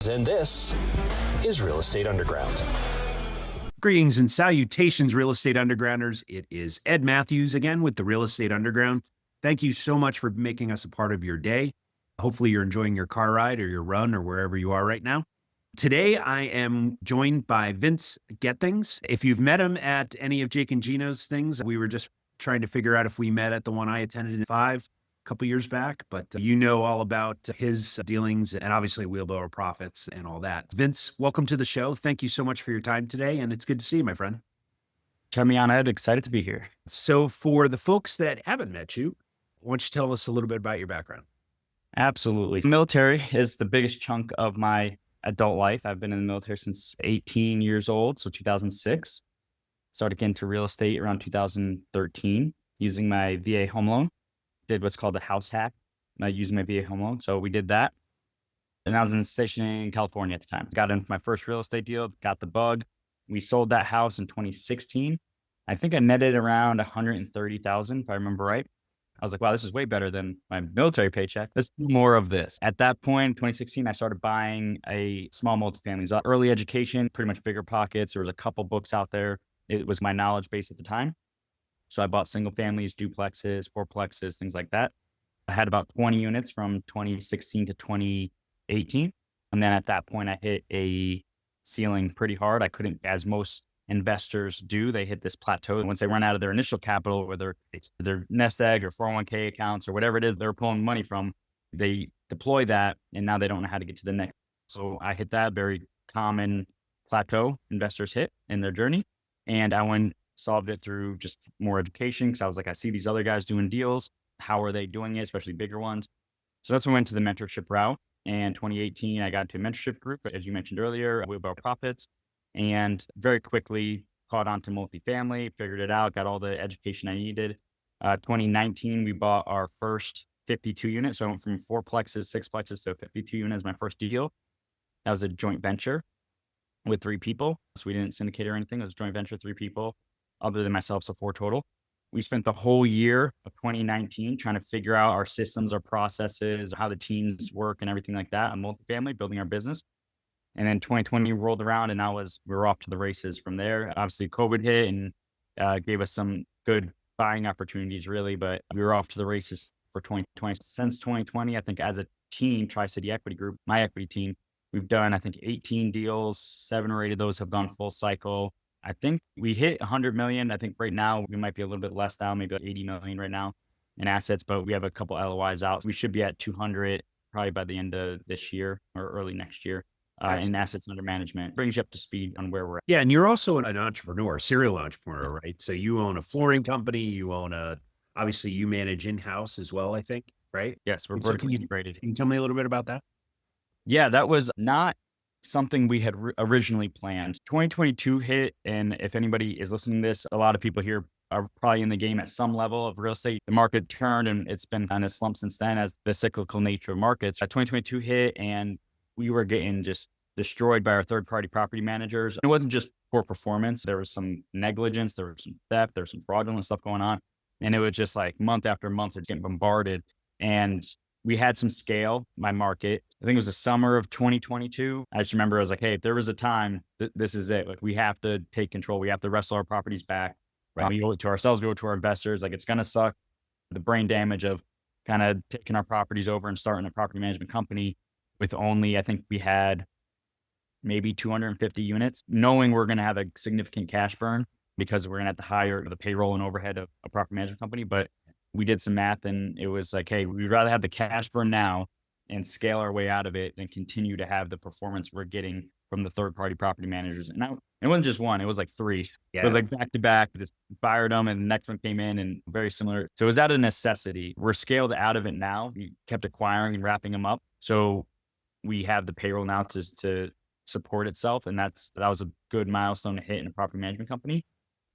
And this is Real Estate Underground. Greetings and salutations, Real Estate Undergrounders. It is Ed Mathews again with the Real Estate Underground. Thank you so much for making us a part of your day. Hopefully you're enjoying your car ride or your run or wherever you are right now. Today, I am joined by Vince Gethings. If you've met him at any of Jake and Gino's things, we were just trying to figure out if we met at the one I attended in 5 a couple years back, but you know all about his dealings and obviously Wheelbarrow Profits and all that. Vince, welcome to the show. Thank you so much for your time today, and it's good to see you, my friend. Turn me on, Ed. Excited to be here. So for the folks that haven't met you, why don't you tell us a little bit about your background? Absolutely. Military is the biggest chunk of my adult life. I've been in the military since 18 years old, so 2006. Started getting into real estate around 2013 using my VA home loan. Did what's called the house hack using my VA home loan. So we did that. And I was in station in California at the time. Got into my first real estate deal, got the bug. We sold that house in 2016. I think I netted around 130,000, if I remember right. I was like, wow, this is way better than my military paycheck. Let's do more of this. At that point, 2016, I started buying a small multifamilies. Early education, pretty much bigger pockets. There was a couple books out there. It was my knowledge base at the time. So I bought single families, duplexes, fourplexes, things like that. I had about 20 units from 2016 to 2018. And then at that point, I hit a ceiling pretty hard. I couldn't, as most investors do, they hit this plateau. And once they run out of their initial capital, whether it's their nest egg or 401k accounts or whatever it is they're pulling money from, they deploy that and now they don't know how to get to the next. So I hit that very common plateau investors hit in their journey. And I went solved it through just more education because I was like, I see these other guys doing deals. How are they doing it, especially bigger ones? So that's when I went to the mentorship route. And 2018, I got into a mentorship group, as you mentioned earlier, Wheelbarrow Profits, and very quickly caught on to multifamily, figured it out, got all the education I needed. 2019, we bought our first 52 units. So I went from 4plexes, 6plexes to 52 units, my first deal. That was a joint venture with 3 people. So we didn't syndicate or anything. It was a joint venture, 3 people, other than myself, so 4 total. We spent the whole year of 2019 trying to figure out our systems, our processes, how the teams work and everything like that on multifamily, building our business. And then 2020 rolled around and we were off to the races from there. Obviously COVID hit and gave us some good buying opportunities really, but we were off to the races for 2020. Since 2020, I think as a team, Tri-City Equity Group, my equity team, we've done, I think 18 deals, 7 or 8 of those have gone full cycle. I think we hit 100 million. I think right now we might be a little bit less now, maybe like 80 million right now in assets, but we have a couple LOIs out. So we should be at 200 probably by the end of this year or early next year in assets under management. Brings you up to speed on where we're at. Yeah. And you're also an entrepreneur, serial entrepreneur, right? So you own a flooring company, you own obviously you manage in-house as well, I think, right? Yes, we're vertically integrated. Can you tell me a little bit about that? Yeah, that was not something we had originally planned. 2022 hit, and if anybody is listening to this, a lot of people here are probably in the game at some level of real estate. The market turned, and it's been on a slump since then as the cyclical nature of markets. 2022 hit, and we were getting just destroyed by our third-party property managers. It wasn't just poor performance. There was some negligence, there was some theft, there was some fraudulent stuff going on. And it was just like month after month, it's getting bombarded. And we had some scale, my market. I think it was the summer of 2022. I just remember I was like, hey, if there was a time, this is it. Like we have to take control. We have to wrestle our properties back. Right. We owe it to ourselves, we owe it to our investors. Like it's going to suck. The brain damage of kind of taking our properties over and starting a property management company with only, I think we had maybe 250 units, knowing we're going to have a significant cash burn because we're going to have to hire the payroll and overhead of a property management company. But we did some math and it was like, hey, we'd rather have the cash burn now and scale our way out of it than continue to have the performance we're getting from the third-party property managers. And it wasn't just one, it was like 3. Yeah. But like back to back, just fired them and the next one came in and very similar. So it was out of necessity. We're scaled out of it now. We kept acquiring and wrapping them up. So we have the payroll now to support itself. And that was a good milestone to hit in a property management company.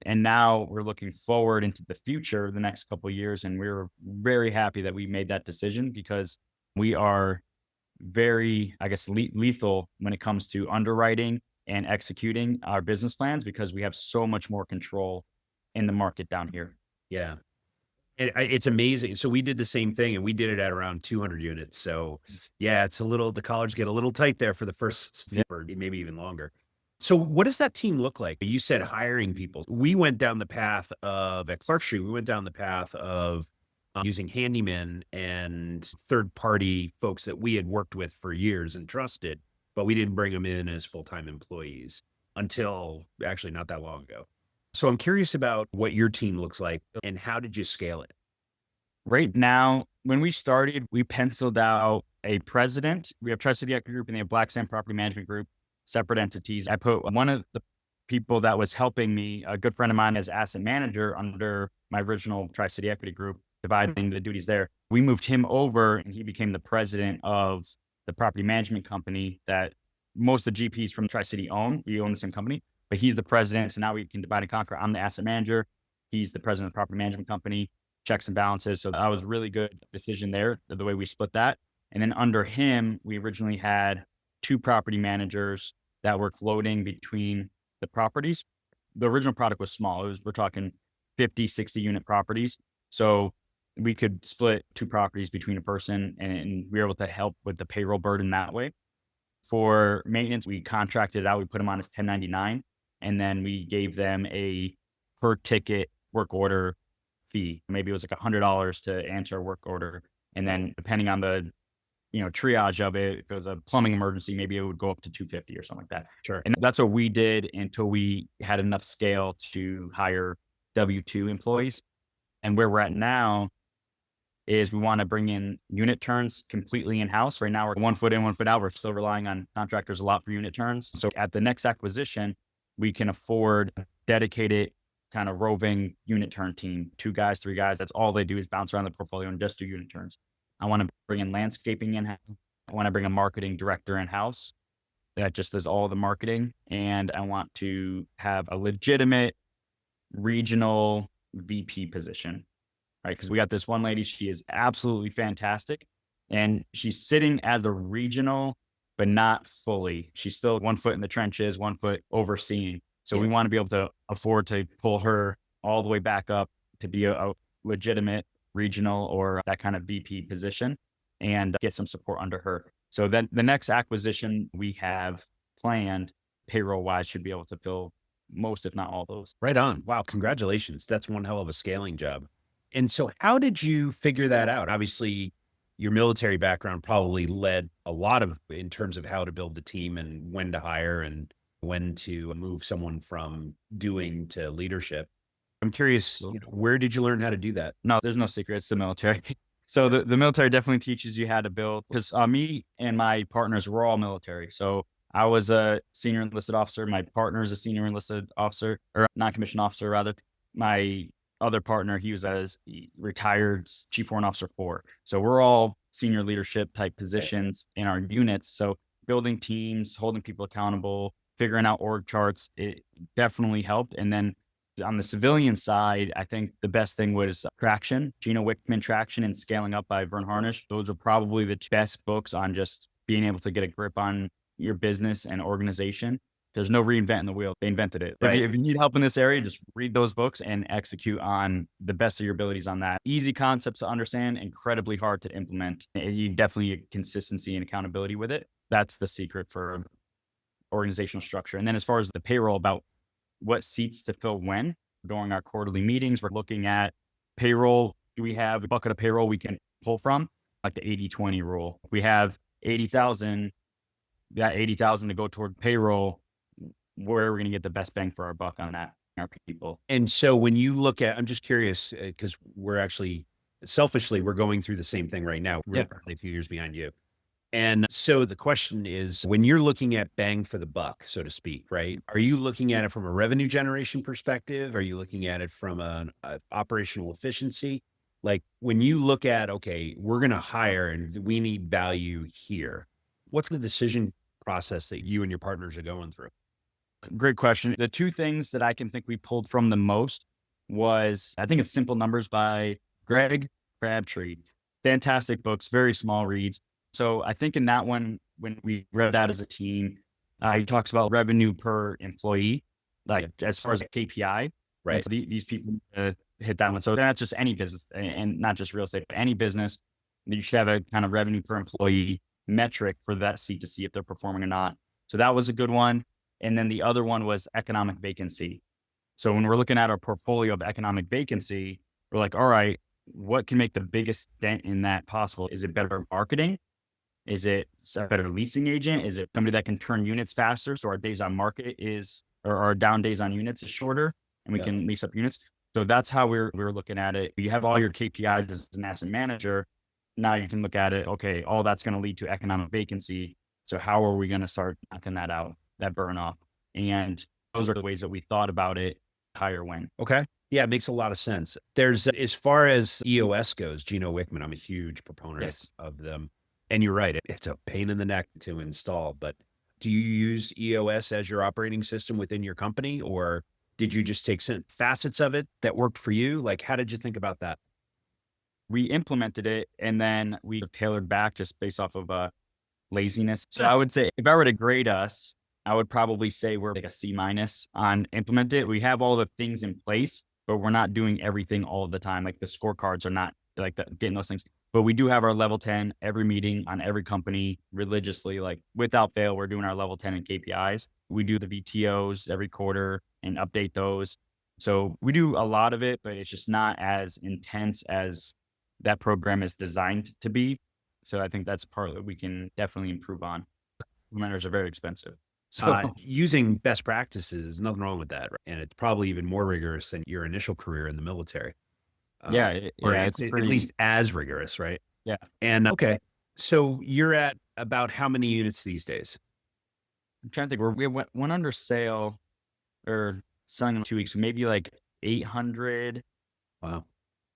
And now we're looking forward into the future, the next couple of years. And we're very happy that we made that decision because we are very, I guess, lethal when it comes to underwriting and executing our business plans because we have so much more control in the market down here. Yeah. It's amazing. So we did the same thing, and we did it at around 200 units. So yeah, the college get a little tight there for the first few, or maybe even longer. So what does that team look like? You said hiring people. We went down the path of, at Clark Street, we went down the path of using handymen and third-party folks that we had worked with for years and trusted, but we didn't bring them in as full-time employees until actually not that long ago. So I'm curious about what your team looks like and how did you scale it? Right now, when we started, we penciled out a president. We have Tri-City Equity Group and they have Black Sand Property Management Group, separate entities. I put one of the people that was helping me, a good friend of mine, as asset manager under my original Tri-City Equity Group, dividing the duties there. We moved him over and he became the president of the property management company that most of the GPs from Tri-City own. We own the same company, but he's the president. So now we can divide and conquer. I'm the asset manager. He's the president of the property management company, checks and balances. So that was a really good decision there, the way we split that. And then under him, we originally had 2 property managers that were floating between the properties. The original product was small. We're talking 50, 60 unit properties. So we could split 2 properties between a person and we were able to help with the payroll burden that way. For maintenance, we contracted it out. We put them on as 1099, and then we gave them a per ticket work order fee. Maybe it was like $100 to answer a work order. And then depending on the, triage of it, if it was a plumbing emergency, maybe it would go up to 250 or something like that. Sure. And that's what we did until we had enough scale to hire W-2 employees. And where we're at now is we want to bring in unit turns completely in-house. Right now, we're 1 foot in, 1 foot out. We're still relying on contractors a lot for unit turns. So at the next acquisition, we can afford a dedicated kind of roving unit turn team, 2 guys, 3 guys. That's all they do is bounce around the portfolio and just do unit turns. I want to bring in landscaping in-house. I want to bring a marketing director in-house that just does all the marketing. And I want to have a legitimate regional VP position. Right? Because we got this one lady, she is absolutely fantastic. And she's sitting as a regional, but not fully. She's still 1 foot in the trenches, 1 foot overseeing. So we want to be able to afford to pull her all the way back up to be a legitimate regional or that kind of VP position and get some support under her. So then the next acquisition we have planned payroll wise should be able to fill most, if not all those. Right on. Wow. Congratulations. That's one hell of a scaling job. And so how did you figure that out? Obviously, your military background probably led a lot of in terms of how to build the team and when to hire and when to move someone from doing to leadership. I'm curious, where did you learn how to do that? No, there's no secret. It's the military. So the military definitely teaches you how to build, because me and my partners were all military. So I was a senior enlisted officer. My partner is a senior enlisted officer, or non-commissioned officer rather. My other partner, he was a retired Chief Warrant Officer 4. So we're all senior leadership type positions in our units. So building teams, holding people accountable, figuring out org charts, it definitely helped. And then on the civilian side, I think the best thing was Traction, Gino Wickman Traction and Scaling Up by Vern Harnish. Those are probably the best books on just being able to get a grip on your business and organization. There's no reinventing the wheel. They invented it. Right. If you need help in this area, just read those books and execute on the best of your abilities on that. Easy concepts to understand, incredibly hard to implement. You definitely need consistency and accountability with it. That's the secret for organizational structure. And then as far as the payroll, about what seats to fill when, during our quarterly meetings, we're looking at payroll. Do we have a bucket of payroll we can pull from? Like the 80-20 rule. If we have 80,000, that 80,000 to go toward payroll, where are we going to get the best bang for our buck on that, our people? And so when you look at, I'm just curious, because we're actually, selfishly, we're going through the same thing right now. We're probably a few years behind you. And so the question is, when you're looking at bang for the buck, so to speak, right? Are you looking at it from a revenue generation perspective? Are you looking at it from an operational efficiency? Like when you look at, okay, we're going to hire and we need value here. What's the decision process that you and your partners are going through? Great question. The 2 things that I can think we pulled from the most was, I think it's Simple Numbers by Greg Crabtree. Fantastic books, very small reads. So I think in that one, when we read that as a team, he talks about revenue per employee, like as far as a KPI. Right. So these people hit that one. So that's just any business, and not just real estate, but any business. You should have a kind of revenue per employee metric for that seat to see if they're performing or not. So that was a good one. And then the other one was economic vacancy. So when we're looking at our portfolio of economic vacancy, we're like, all right, what can make the biggest dent in that possible? Is it better marketing? Is it a better leasing agent? Is it somebody that can turn units faster? So our days on market or our down days on units is shorter, and we can lease up units. So that's how we're looking at it. You have all your KPIs as an asset manager. Now you can look at it. Okay, all that's going to lead to economic vacancy. So how are we going to start knocking that out, that burn off? And those are the ways that we thought about it. Higher win. Okay. Yeah, it makes a lot of sense. There's, as far as EOS goes, Gino Wickman, I'm a huge proponent of them. And you're right, it's a pain in the neck to install, but do you use EOS as your operating system within your company, or did you just take some facets of it that worked for you? Like, how did you think about that? We implemented it, and then we tailored back just based off of laziness. So I would say if I were to grade us, I would probably say we're like a C- on implement it. We have all the things in place, but we're not doing everything all the time. Like the scorecards are not like getting those things. But we do have our level 10 every meeting on every company religiously, like without fail, we're doing our level 10 and KPIs. We do the VTOs every quarter and update those. So we do a lot of it, but it's just not as intense as that program is designed to be. So I think that's part that we can definitely improve on. Implementers are very expensive. So using best practices, nothing wrong with that. Right? And it's probably even more rigorous than your initial career in the military. It's at least as rigorous, right? Yeah. And okay, so you're at about how many units these days? I'm trying to think. We went under sale or selling in 2 weeks, maybe like 800. Wow.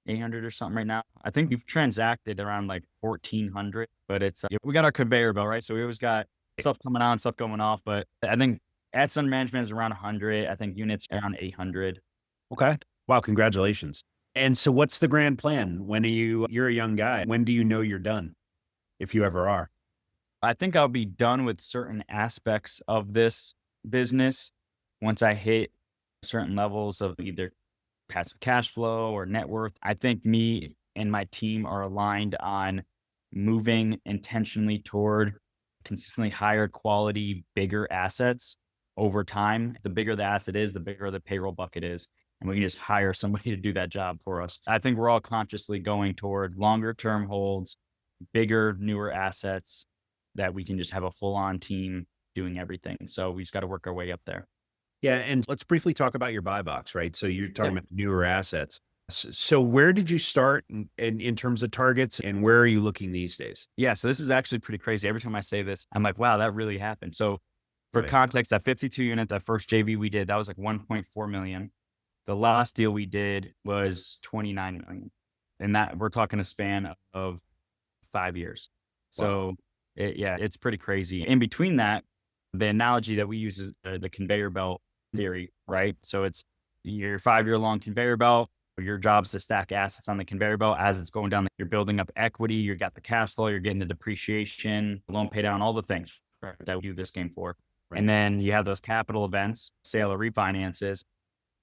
800 or something right now. I think we've transacted around like 1,400, but it's, we got our conveyor belt, right? So we always got stuff coming on, stuff going off, but I think assets under management is around 100. I think units around 800. Okay. Wow. Congratulations. And so what's the grand plan? You're a young guy. When do you know you're done? If you ever are? I think I'll be done with certain aspects of this business once I hit certain levels of either passive cash flow or net worth. I think me and my team are aligned on moving intentionally toward consistently higher quality, bigger assets over time. The bigger the asset is, the bigger the payroll bucket is. And we can just hire somebody to do that job for us. I think we're all consciously going toward longer term holds, bigger, newer assets that we can just have a full on team doing everything. So we just got to work our way up there. Yeah. And let's briefly talk about your buy box, right? So you're talking about newer assets. So where did you start in terms of targets, and where are you looking these days? Yeah. So this is actually pretty crazy. Every time I say this, I'm like, wow, that really happened. So for context, that 52 unit, that first JV we did, that was like 1.4 million. The last deal we did was 29 million. And that we're talking a span of 5 years. So it's pretty crazy. In between that, the analogy that we use is the conveyor belt theory, right? So it's your 5-year long conveyor belt. Your job is to stack assets on the conveyor belt as it's going down. You're building up equity. You got the cash flow. You're getting the depreciation, loan pay down, all the things that we do this game for. Right. And then you have those capital events, sale or refinances.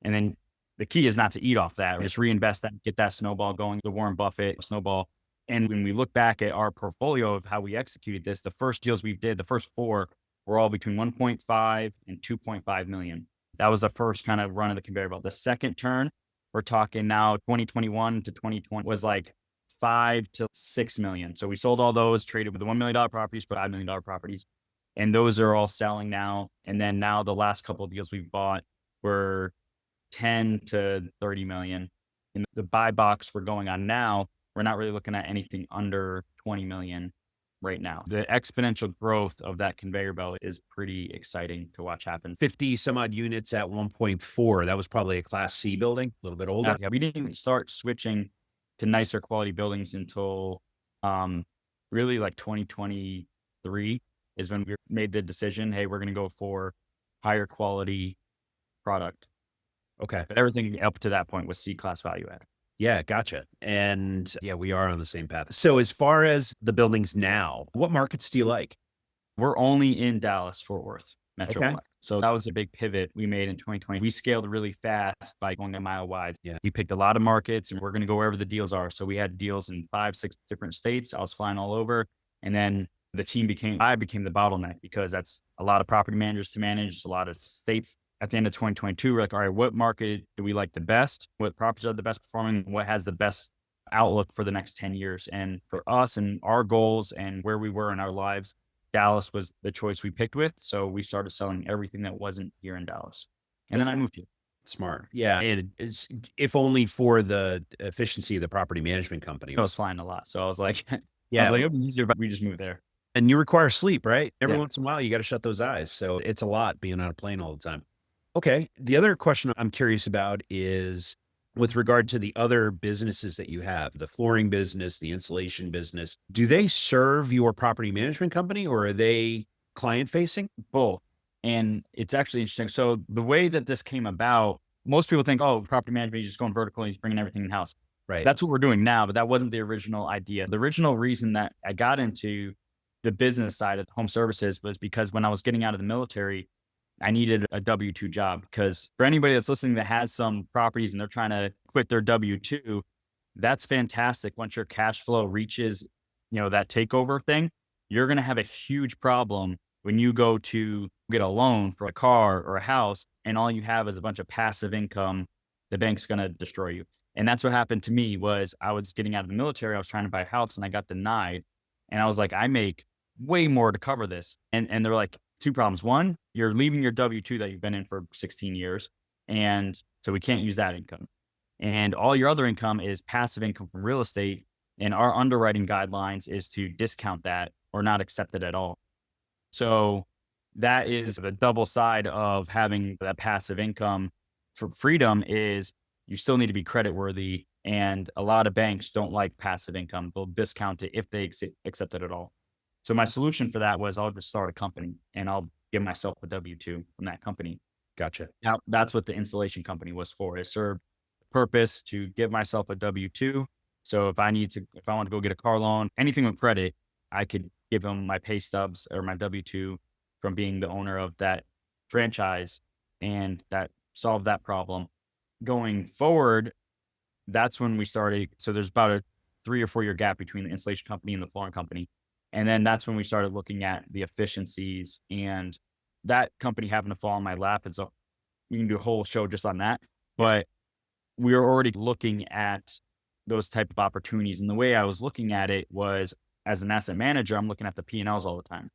And then the key is not to eat off that. Just reinvest that, get that snowball going, the Warren Buffett snowball. And when we look back at our portfolio of how we executed this, the first deals we did, the first 4 were all between 1.5 and 2.5 million. That was the first kind of run of the conveyor belt. The second turn, we're talking now 2021 to 2020 was like 5 to 6 million. So we sold all those, traded with the $1 million properties, but $5 million properties. And those are all selling now. And then now the last couple of deals we've bought were 10 to 30 million. In the buy box we're going on now, we're not really looking at anything under 20 million right now. The exponential growth of that conveyor belt is pretty exciting to watch happen. 50 some odd units at 1.4. That was probably a Class C building, a little bit older. Yeah, we didn't even start switching to nicer quality buildings until really like 2023 is when we made the decision, hey, we're going to go for higher quality product. Okay. But everything up to that point was C-class value add. Yeah, gotcha. And yeah, we are on the same path. So as far as the buildings now, what markets do you like? We're only in Dallas, Fort Worth, Okay. Metroplex. So that was a big pivot we made in 2020. We scaled really fast by going a mile wide. Yeah. We picked a lot of markets and we're going to go wherever the deals are. So we had deals in 5, 6 different states. I was flying all over. And then I became the bottleneck because that's a lot of property managers to manage, a lot of states. At the end of 2022, we're like, all right, what market do we like the best? What properties are the best performing? What has the best outlook for the next 10 years? And for us and our goals and where we were in our lives, Dallas was the choice we picked with. So we started selling everything that wasn't here in Dallas. And then I moved here. Smart. Yeah. And it's, if only for the efficiency of the property management company. I was flying a lot. So I was like, Yeah. it'd be easier, but we just moved there. And you require sleep, right? Every Yeah. once in a while, you got to shut those eyes. So it's a lot being on a plane all the time. Okay. The other question I'm curious about is with regard to the other businesses that you have, the flooring business, the insulation business, do they serve your property management company or are they client facing? Both. And it's actually interesting. So the way that this came about, most people think, oh, property management, you're just going vertical and you're bringing everything in house. Right. That's what we're doing now, but that wasn't the original idea. The original reason that I got into the business side of home services was because when I was getting out of the military, I needed a W-2 job. Because for anybody that's listening that has some properties and they're trying to quit their W-2, that's fantastic. Once your cash flow reaches, that takeover thing, you're going to have a huge problem when you go to get a loan for a car or a house and all you have is a bunch of passive income. The bank's going to destroy you. And that's what happened to me. Was I was getting out of the military. I was trying to buy a house and I got denied. And I was like, I make way more to cover this. And they're like, 2 problems. One, you're leaving your W-2 that you've been in for 16 years. And so we can't use that income. And all your other income is passive income from real estate. And our underwriting guidelines is to discount that or not accept it at all. So that is the double side of having that passive income. For freedom is you still need to be credit worthy. And a lot of banks don't like passive income. They'll discount it if they accept it at all. So my solution for that was I'll just start a company and I'll give myself a W-2 from that company. Gotcha. Now that's what the installation company was for. It served the purpose to give myself a W-2. So if I want to go get a car loan, anything with credit, I could give them my pay stubs or my W-2 from being the owner of that franchise, and that solved that problem. Going forward, that's when we started. So there's about a 3 or 4 year gap between the installation company and the flooring company. And then that's when we started looking at the efficiencies, and that company happened to fall on my lap. And so we can do a whole show just on that, but we were already looking at those type of opportunities. And the way I was looking at it was as an asset manager, I'm looking at the P&Ls all the time.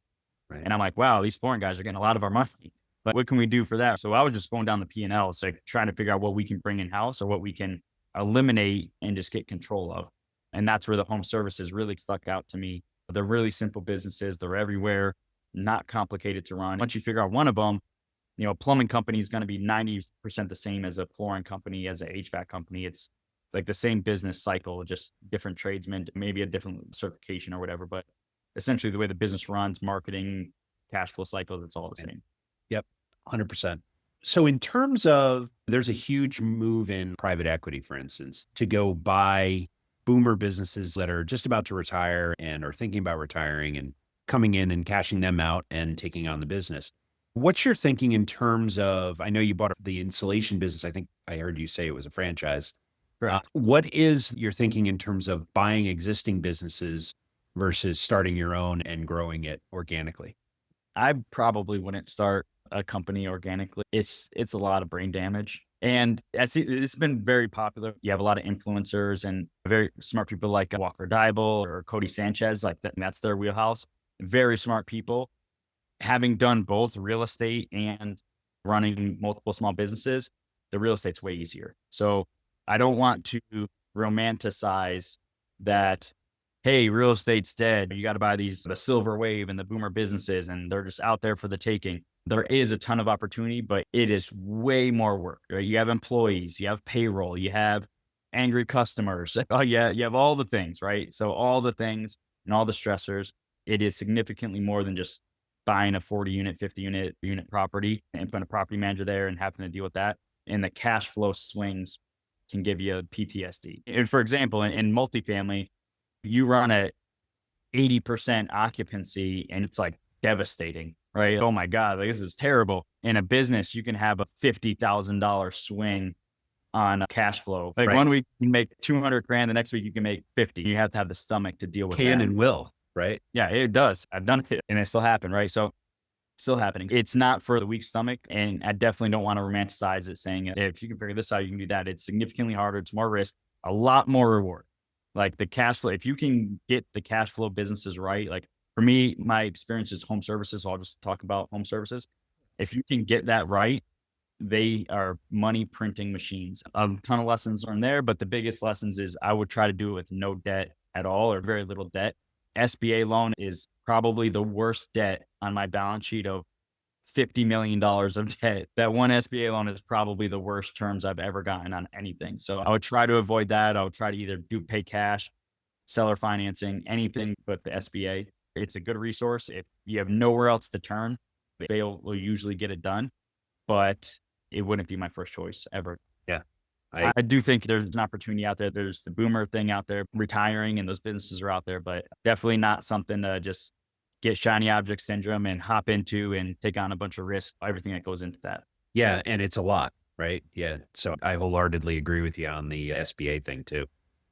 Right. And I'm like, wow, these flooring guys are getting a lot of our money. But what can we do for that? So I was just going down the P&Ls, like trying to figure out what we can bring in house or what we can eliminate and just get control of. And that's where the home services really stuck out to me. They're really simple businesses. They're everywhere, not complicated to run. Once you figure out one of them, a plumbing company is going to be 90% the same as a flooring company, as an HVAC company. It's like the same business cycle, just different tradesmen, maybe a different certification or whatever. But essentially the way the business runs, marketing, cash flow cycle, it's all the same. Yep. 100%. So in terms of, there's a huge move in private equity, for instance, to go buy boomer businesses that are just about to retire and are thinking about retiring and coming in and cashing them out and taking on the business. What's your thinking in terms of, I know you bought the insulation business. I think I heard you say it was a franchise. What is your thinking in terms of buying existing businesses versus starting your own and growing it organically? I probably wouldn't start a company organically. It's a lot of brain damage. And it's been very popular. You have a lot of influencers and very smart people like Walker Dybel or Cody Sanchez, like that's their wheelhouse. Very smart people. Having done both real estate and running multiple small businesses, the real estate's way easier. So I don't want to romanticize that, hey, real estate's dead. You got to buy the silver wave and the boomer businesses, and they're just out there for the taking. There is a ton of opportunity, but it is way more work, right? You have employees, you have payroll, you have angry customers. Oh yeah, you have all the things, right? So all the things and all the stressors, it is significantly more than just buying a 40 unit, 50 unit property and putting a property manager there and having to deal with that. And the cash flow swings can give you a PTSD. And for example, in multifamily, you run at 80% occupancy and it's like devastating, right? Oh my God, like, this is terrible. In a business, you can have a $50,000 swing on cash flow. Like Right. one week you can make 200 grand, the next week you can make 50. You have to have the stomach to deal with Can that. and will, right? Yeah, it does. I've done it and it still happened, right? So still happening. It's not for the weak stomach. And I definitely don't want to romanticize it saying if you can figure this out, you can do that. It's significantly harder. It's more risk, a lot more reward. Like the cash flow, if you can get the cash flow businesses right, like for me, my experience is home services. So I'll just talk about home services. If you can get that right, they are money printing machines. A ton of lessons learned there, but the biggest lessons is I would try to do it with no debt at all or very little debt. SBA loan is probably the worst debt on my balance sheet of $50 million of debt. That one SBA loan is probably the worst terms I've ever gotten on anything. So I would try to avoid that. I would try to either pay cash, seller financing, anything but the SBA. It's a good resource. If you have nowhere else to turn, they will usually get it done, but it wouldn't be my first choice ever. Yeah. I do think there's an opportunity out there. There's the boomer thing out there, retiring, and those businesses are out there, but definitely not something to just get shiny object syndrome and hop into and take on a bunch of risk, everything that goes into that. Yeah. And it's a lot, right? Yeah. So I wholeheartedly agree with you on the SBA thing too.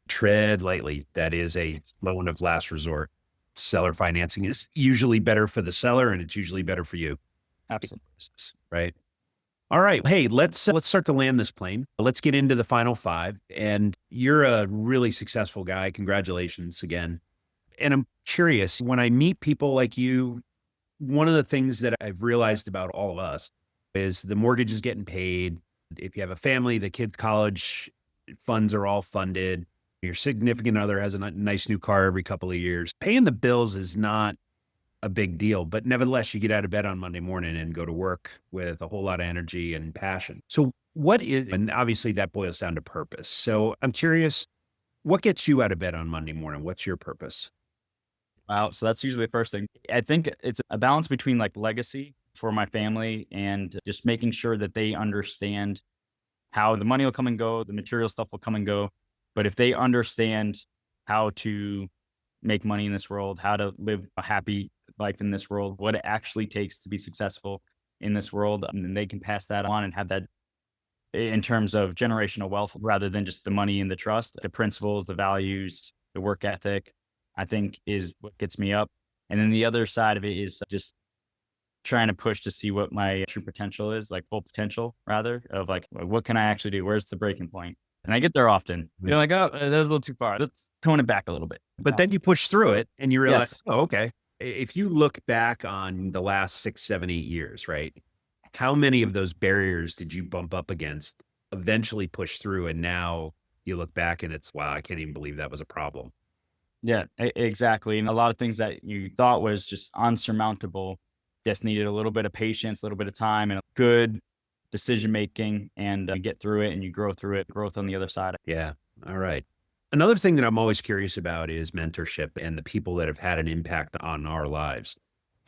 Tread lightly. That is a loan of last resort. Seller financing is usually better for the seller and it's usually better for you. Absolutely. Right. All right. Hey, let's start to land this plane. Let's get into the final five. And you're a really successful guy. Congratulations again. And I'm curious, when I meet people like you, one of the things that I've realized about all of us is the mortgage is getting paid. If you have a family, the kids' college funds are all funded. Your significant other has a nice new car every couple of years. Paying the bills is not a big deal, but nevertheless, you get out of bed on Monday morning and go to work with a whole lot of energy and passion. So and obviously that boils down to purpose. So I'm curious, what gets you out of bed on Monday morning? What's your purpose? Wow. So that's usually the first thing. I think it's a balance between like legacy for my family and just making sure that they understand how the money will come and go, the material stuff will come and go. But if they understand how to make money in this world, how to live a happy life in this world, what it actually takes to be successful in this world, and then they can pass that on and have that in terms of generational wealth rather than just the money and the trust, the principles, the values, the work ethic, I think is what gets me up. And then the other side of it is just trying to push to see what my true potential is, like full potential rather, of like, what can I actually do? Where's the breaking point? And I get there often. You're like, oh, that's a little too far. Let's tone it back a little bit. But then you push through it and you realize, Yes. oh, okay. If you look back on the last 6, 7, 8 years, right? How many of those barriers did you bump up against, eventually push through, and now you look back and it's, wow, I can't even believe that was a problem. Yeah, exactly. And a lot of things that you thought was just unsurmountable just needed a little bit of patience, a little bit of time, and good decision making, and you get through it and you grow through it, growth on the other side. Yeah. All right. Another thing that I'm always curious about is mentorship and the people that have had an impact on our lives.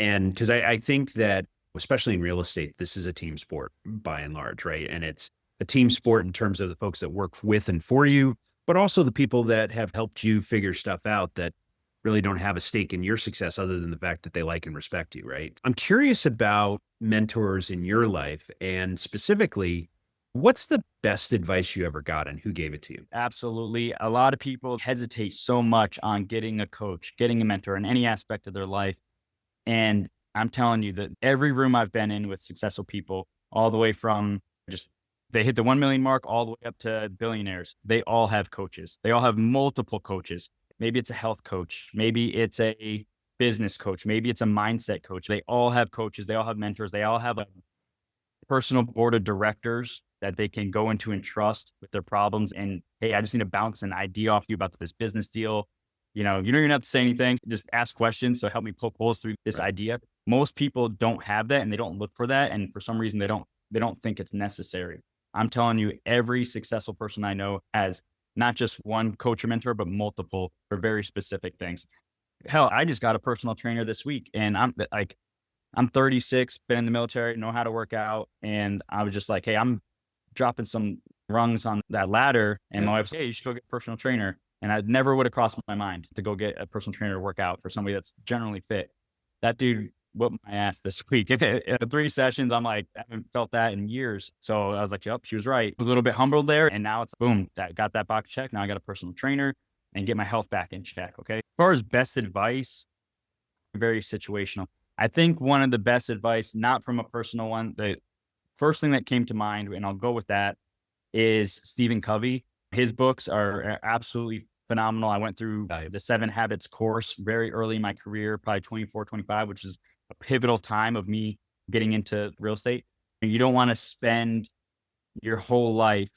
And because I think that, especially in real estate, this is a team sport by and large, right? And it's a team sport in terms of the folks that work with and for you, but also the people that have helped you figure stuff out that really don't have a stake in your success other than the fact that they like and respect you, right? I'm curious about mentors in your life, and specifically, what's the best advice you ever got and who gave it to you? Absolutely. A lot of people hesitate so much on getting a coach, getting a mentor in any aspect of their life. And I'm telling you that every room I've been in with successful people, all the way from just they hit the 1 million mark all the way up to billionaires, they all have coaches. They all have multiple coaches. Maybe it's a health coach. Maybe it's a business coach. Maybe it's a mindset coach. They all have coaches. They all have mentors. They all have a personal board of directors that they can go into and trust with their problems. And hey, I just need to bounce an idea off you about this business deal. You don't even have to say anything. Just ask questions. So help me poke holes through this idea. Most people don't have that and they don't look for that. And for some reason, they don't think it's necessary. I'm telling you, every successful person I know has not just one coach or mentor, but multiple for very specific things. Hell, I just got a personal trainer this week, and I'm 36, been in the military, know how to work out. And I was just like, hey, I'm dropping some rungs on that ladder. And my wife said, hey, you should go get a personal trainer. And I never would have crossed my mind to go get a personal trainer to work out for somebody that's generally fit. That dude whooped my ass this week. In 3 sessions, I'm like, I haven't felt that in years. So I was like, yep, she was right. A little bit humbled there. And now it's boom, that got that box checked. Now I got a personal trainer and get my health back in check. Okay. As far as best advice, very situational. I think one of the best advice, not from a personal one, the first thing that came to mind, and I'll go with that, is Stephen Covey. His books are absolutely phenomenal. I went through the 7 Habits course very early in my career, probably 24, 25, which is a pivotal time of me getting into real estate. And you don't want to spend your whole life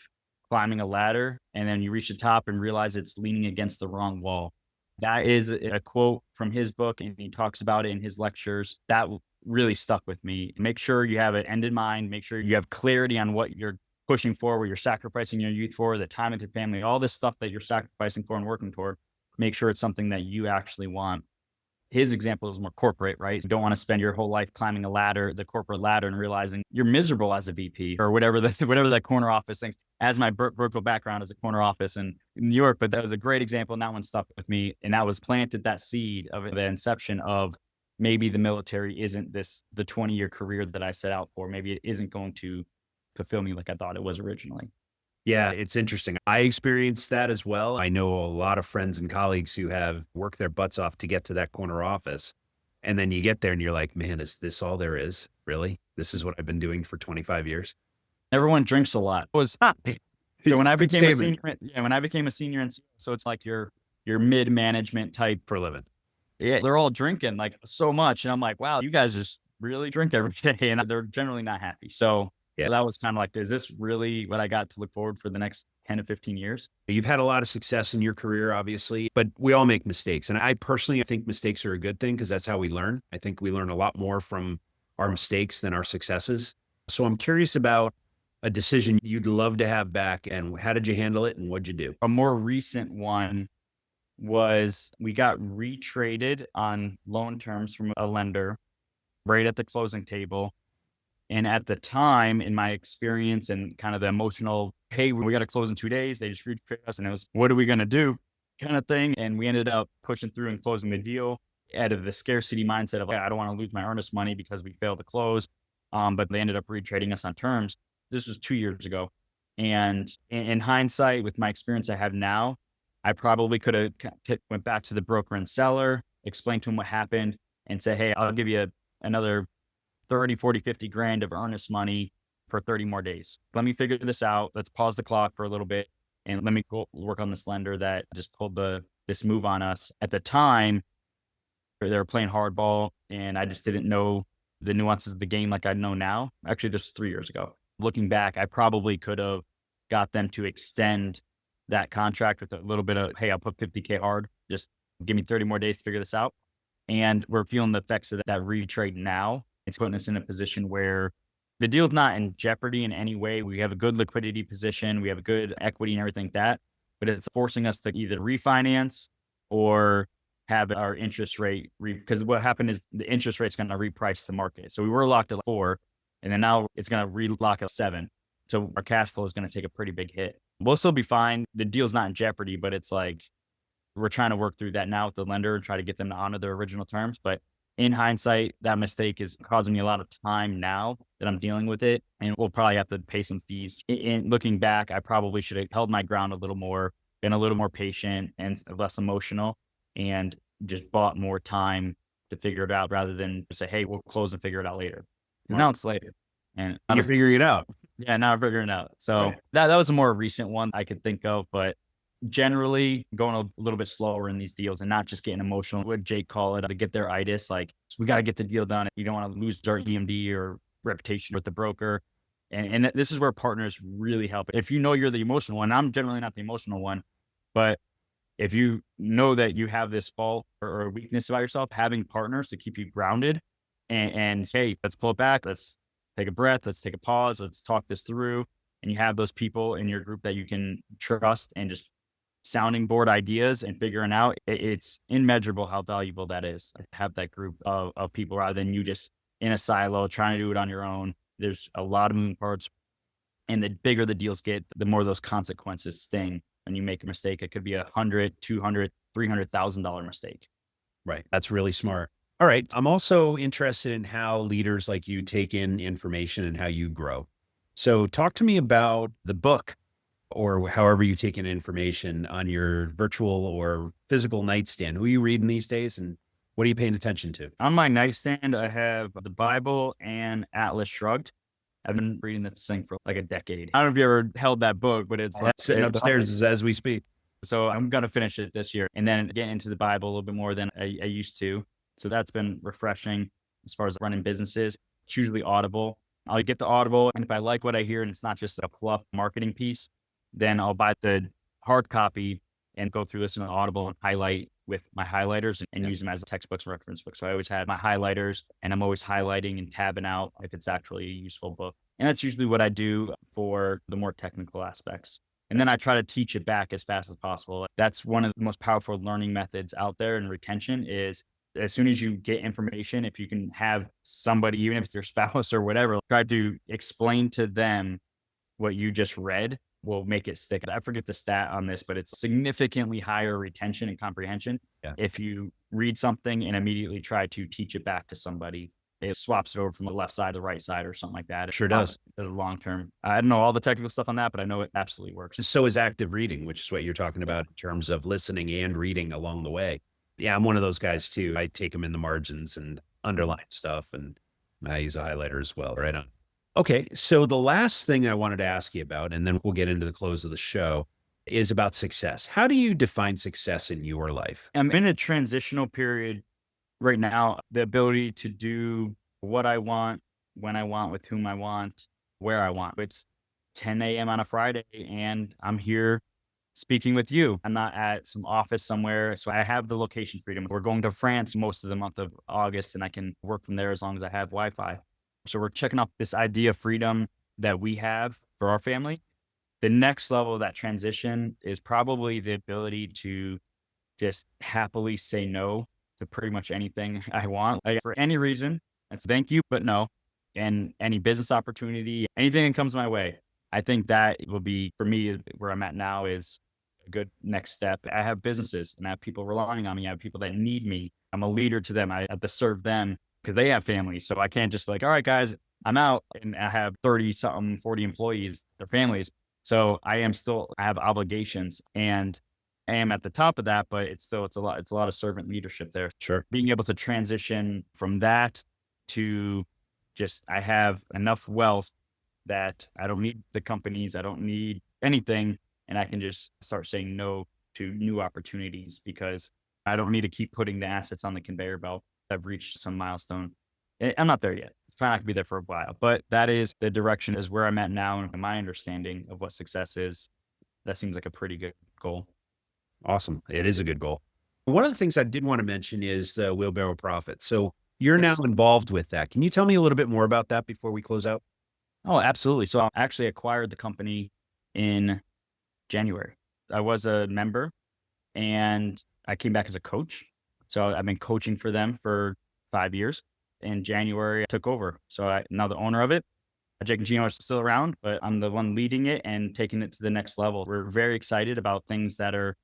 climbing a ladder and then you reach the top and realize it's leaning against the wrong wall. That is a quote from his book, and he talks about it in his lectures. That really stuck with me. Make sure you have an end in mind. Make sure you have clarity on what you're pushing for, what you're sacrificing your youth for, the time with your family, all this stuff that you're sacrificing for and working toward. Make sure it's something that you actually want. His example is more corporate, right? You don't want to spend your whole life climbing a ladder, the corporate ladder, and realizing you're miserable as a VP or whatever that corner office thing. As my vertical background as a corner office in New York, but that was a great example, and that one stuck with me. And that was planted that seed of the inception of maybe the military isn't the 20-year career that I set out for. Maybe it isn't going to fulfill me like I thought it was originally. Yeah, it's interesting. I experienced that as well. I know a lot of friends and colleagues who have worked their butts off to get to that corner office. And then you get there and you're like, man, is this all there is? Really? This is what I've been doing for 25 years. Everyone drinks a lot. So when I became a senior, so it's like your mid-management type for a living. Yeah, they're all drinking like so much. And I'm like, wow, you guys just really drink every day. And they're generally not happy. So yeah, that was kind of like, is this really what I got to look forward for the next 10 to 15 years? You've had a lot of success in your career, obviously, but we all make mistakes. And I personally think mistakes are a good thing because that's how we learn. I think we learn a lot more from our mistakes than our successes. So I'm curious about a decision you'd love to have back, and how did you handle it and what'd you do? A more recent one was we got retraded on loan terms from a lender right at the closing table. And at the time, in my experience and kind of the emotional, hey, we got to close in 2 days. They just retraded us. And it was, what are we going to do kind of thing. And we ended up pushing through and closing the deal out of the scarcity mindset of like, I don't want to lose my earnest money because we failed to close. But they ended up retrading us on terms. This was 2 years ago. And in hindsight, with my experience I have now, I probably could have went back to the broker and seller, explained to him what happened and say, hey, I'll give you another 30, 40, 50 grand of earnest money for 30 more days. Let me figure this out. Let's pause the clock for a little bit and let me go work on this lender that just pulled this move on us. At the time, they were playing hardball and I just didn't know the nuances of the game like I know now. Actually, this was 3 years ago. Looking back, I probably could have got them to extend that contract with a little bit of, hey, I'll put 50K hard. Just give me 30 more days to figure this out. And we're feeling the effects of that retrade now. It's putting us in a position where the deal's not in jeopardy in any way. We have a good liquidity position. We have a good equity and everything like that, but it's forcing us to either refinance or have our interest rate, because what happened is the interest rate's going to reprice the market. So we were locked at 4, and then now it's going to relock at 7. So our cash flow is going to take a pretty big hit. We'll still be fine. The deal's not in jeopardy, but it's like we're trying to work through that now with the lender and try to get them to honor their original terms. But in hindsight, that mistake is causing me a lot of time now that I'm dealing with it. And we'll probably have to pay some fees. In looking back, I probably should have held my ground a little more, been a little more patient and less emotional, and just bought more time to figure it out rather than say, hey, we'll close and figure it out later. Because now it's later. And you're figuring it out. Yeah, now I'm figuring it out. So that was a more recent one I could think of, but generally going a little bit slower in these deals and not just getting emotional. What Jake call it, to get their itis, like we got to get the deal done. You don't want to lose our EMD or reputation with the broker. And this is where partners really help. If you know you're the emotional one, I'm generally not the emotional one, but if you know that you have this fault or weakness about yourself, having partners to keep you grounded and hey, let's pull it back. Let's take a breath. Let's take a pause. Let's talk this through. And you have those people in your group that you can trust and just sounding board ideas and figuring out. It's immeasurable how valuable that is. Have that group of people rather than you just in a silo trying to do it on your own. There's a lot of moving parts. And the bigger the deals get, the more those consequences sting. When you make a mistake, it could be $100,000, $200,000, $300,000 mistake. Right. That's really smart. All right. I'm also interested in how leaders like you take in information and how you grow. So talk to me about the book or however you take in information on your virtual or physical nightstand. Who are you reading these days and what are you paying attention to? On my nightstand, I have the Bible and Atlas Shrugged. I've been reading this thing for like a decade. I don't know if you ever held that book, but it's Sitting upstairs as we speak. so I'm gonna finish it this year and then get into the Bible a little bit more than I used to. So that's been refreshing as far as running businesses. It's usually Audible. I'll get the Audible, and if I like what I hear and it's not just a fluff marketing piece, then I'll buy the hard copy and go through this in Audible and highlight with my highlighters and use them as textbooks and reference books. So I always have my highlighters and I'm always highlighting and tabbing out if it's actually a useful book. And that's usually what I do for the more technical aspects. And then I try to teach it back as fast as possible. That's one of the most powerful learning methods out there in retention is as soon as you get information, if you can have somebody, even if it's your spouse or whatever, try to explain to them what you just read will make it stick. I forget the stat on this, but it's significantly higher retention and comprehension. Yeah. If you read something and immediately try to teach it back to somebody, it swaps it over from the left side to the right side or something like that. Sure does. The long term. I don't know all the technical stuff on that, but I know it absolutely works. So is active reading, which is what you're talking about in terms of listening and reading along the way. Yeah, I'm one of those guys too. I take them in the margins and underline stuff, and I use a highlighter as well. Right on. Okay, so the last thing I wanted to ask you about, and then we'll get into the close of the show, is about success. How do you define success in your life? I'm in a transitional period right now. The ability to do what I want, when I want, with whom I want, where I want. It's 10 a.m. on a Friday, and I'm here speaking with you. I'm not at some office somewhere. So I have the location freedom. We're going to France most of the month of August, and I can work from there as long as I have Wi-Fi. So we're checking out this idea of freedom that we have for our family. The next level of that transition is probably the ability to just happily say no to pretty much anything I want. Like for any reason, it's thank you, but no. And any business opportunity, anything that comes my way. I think that will be, for me, where I'm at now is a good next step. I have businesses and I have people relying on me. I have people that need me. I'm a leader to them. I have to serve them because they have families. So I can't just be like, all right, guys, I'm out. And I have 30 something, 40 employees, their families. So I have obligations and I am at the top of that, but it's a lot of servant leadership there. Sure. Being able to transition from that to just, I have enough wealth that I don't need the companies. I don't need anything. And I can just start saying no to new opportunities because I don't need to keep putting the assets on the conveyor belt. I've reached some milestone. I'm not there yet. It's probably not gonna be there for a while, but that is the direction is where I'm at now. And my understanding of what success is, that seems like a pretty good goal. Awesome. It is a good goal. One of the things I did want to mention is the Wheelbarrow Profit. So you're now involved with that. Can you tell me a little bit more about that before we close out? Oh, absolutely. So I actually acquired the company in January. I was a member and I came back as a coach. So I've been coaching for them for 5 years. In January, I took over. So I'm now the owner of it. Jake and Gino are still around, but I'm the one leading it and taking it to the next level. We're very excited about things that are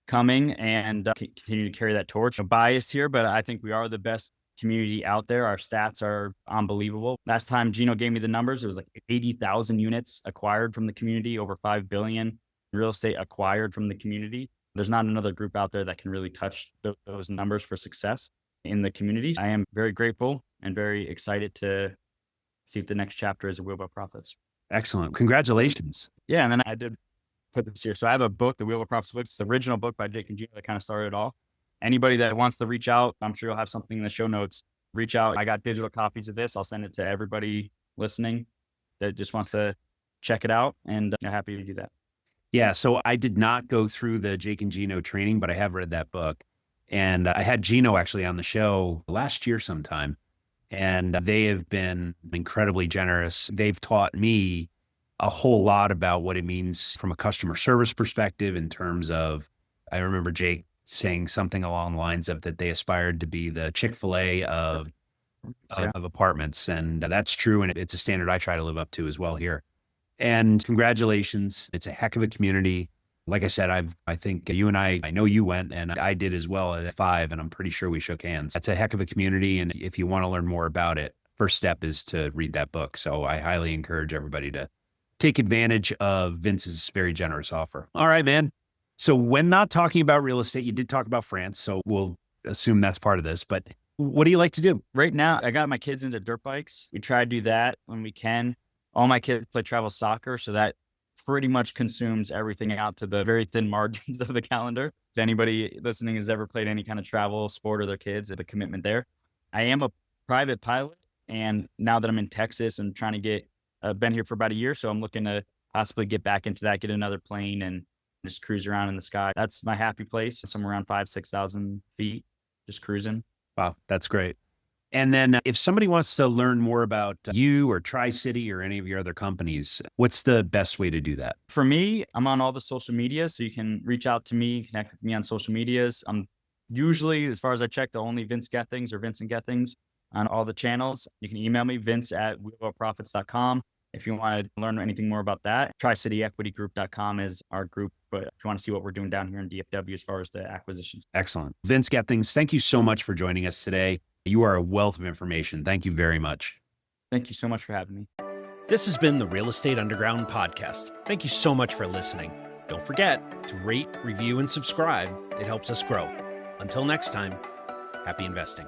coming and continue to carry that torch. I'm biased here, but I think we are the best community out there. Our stats are unbelievable. Last time Gino gave me the numbers, it was like 80,000 units acquired from the community, over 5 billion real estate acquired from the community. There's not another group out there that can really touch those numbers for success in the community. I am very grateful and very excited to see if the next chapter is a Wheelbarrow Profits. Excellent. Congratulations. Yeah. And then I did put this here. So I have a book, the Wheelbarrow Profits book. It's the original book by Jake and Gino that kind of started it all. Anybody that wants to reach out, I'm sure you'll have something in the show notes. Reach out. I got digital copies of this. I'll send it to everybody listening that just wants to check it out, and I'm happy to do that. Yeah. So I did not go through the Jake and Gino training, but I have read that book. And I had Gino actually on the show last year sometime, and they have been incredibly generous. They've taught me a whole lot about what it means from a customer service perspective in terms of, I remember Jake saying something along the lines of that they aspired to be the Chick-fil-A of apartments. And that's true. And it's a standard I try to live up to as well here. And congratulations. It's a heck of a community. Like I said, I think you and I know you went and I did as well at 5, and I'm pretty sure we shook hands. It's a heck of a community. And if you want to learn more about it, first step is to read that book. So I highly encourage everybody to take advantage of Vince's very generous offer. All right, man. So when not talking about real estate, you did talk about France. So we'll assume that's part of this, but what do you like to do? Right now, I got my kids into dirt bikes. We try to do that when we can. All my kids play travel soccer, so that pretty much consumes everything out to the very thin margins of the calendar. If anybody listening has ever played any kind of travel sport or their kids, it's a commitment there. I am a private pilot, and now that I'm in Texas and trying to get, been here for about a year, so I'm looking to possibly get back into that, get another plane and just cruise around in the sky. That's my happy place, somewhere around 5,000-6,000 feet, just cruising. Wow, that's great. And then if somebody wants to learn more about you or Tri-City or any of your other companies, what's the best way to do that? For me, I'm on all the social media, so you can reach out to me, connect with me on social medias. I'm usually, as far as I check, the only Vince Gethings or Vincent Gethings on all the channels. You can email me, vince@wheelofprofits.com. If you want to learn anything more about that, TricityEquityGroup.com is our group. But if you want to see what we're doing down here in DFW as far as the acquisitions. Excellent. Vince Gethings, thank you so much for joining us today. You are a wealth of information. Thank you very much. Thank you so much for having me. This has been the Real Estate Underground podcast. Thank you so much for listening. Don't forget to rate, review, and subscribe. It helps us grow. Until next time, happy investing.